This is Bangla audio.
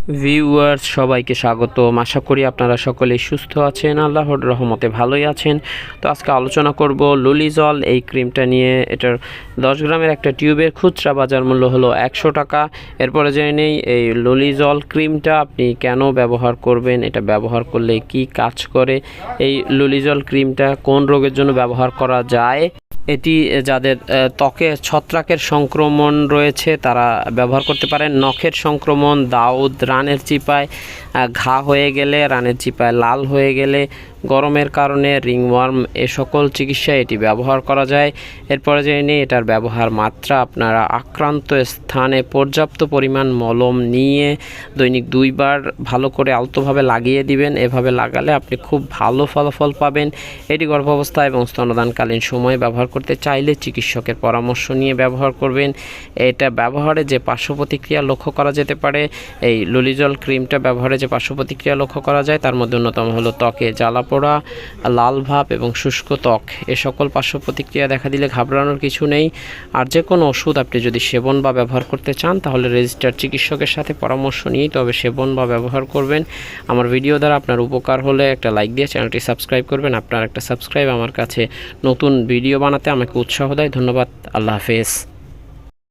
ভিউয়ার্স সবাইকে স্বাগতম। আশা করি আপনারা সকলেই সুস্থ আছেন, আল্লাহর রহমতে ভালোই আছেন। তো আজকে আলোচনা করব লুলিজল এই ক্রিমটা নিয়ে। এটার 10 গ্রামের একটা টিউবের খুচরা বাজার মূল্য হলো 100 টাকা। এরপরে জেনে নেই এই লুলিজল ক্রিমটা আপনি কেন ব্যবহার করবেন, এটা ব্যবহার করলে কি কাজ করে, এই লুলিজল ক্রিমটা কোন রোগের জন্য ব্যবহার করা যায়। এটি যাদের ত্বকে ছত্রাকের সংক্রমণ রয়েছে তারা ব্যবহার করতে পারেন। নখের সংক্রমণ, দাউদ, রানের চিপায় ঘা হয়ে গেলে, রানের চিপায় লাল হয়ে গেলে, গরমের কারণে রিংওয়ার্ম, এ সকল চিকিৎসায় এটি ব্যবহার করা যায়। এরপরে জেনে নিই এটার ব্যবহার মাত্রা। আপনারা আক্রান্ত স্থানে পর্যাপ্ত পরিমাণ মলম নিয়ে দৈনিক 2 বার ভালো করে আলতোভাবে লাগিয়ে দিবেন। এভাবে লাগালে আপনি খুব ভালো ফলাফল পাবেন। এটি গর্ভাবস্থা এবং স্তনদানকালীন সময়ে ব্যবহার করতে চাইলে চিকিৎসকের পরামর্শ নিয়ে ব্যবহার করবেন। এটা ব্যবহারে যে পার্শ্ব প্রতিক্রিয়া লক্ষ্য করা যেতে পারে, এই লুলিজল ক্রিমটা ব্যবহারে যে পার্শ্ব প্রতিক্রিয়া লক্ষ্য করা যায় তার মধ্যে অন্যতম হলো ত্বকে জ্বালা পোড়া, লাল ভাব এবং শুষ্ক ত্বক। এ সকল পার্শ্ব প্রতিক্রিয়া দেখা দিলে ঘাবড়ানোর কিছু নেই। আর যে কোনো ওষুধ আপনি যদি সেবন বা ব্যবহার করতে চান তাহলে রেজিস্টার্ড চিকিৎসকের সাথে পরামর্শ নিয়েই তবে সেবন বা ব্যবহার করবেন। আমার ভিডিও দ্বারা আপনার উপকার হলে একটা লাইক দিয়ে চ্যানেলটি সাবস্ক্রাইব করবেন। আপনার একটা সাবস্ক্রাইব আমার কাছে নতুন ভিডিও বানাতে আমাকে উৎসাহ দেয়। ধন্যবাদ। আল্লাহ হাফেজ।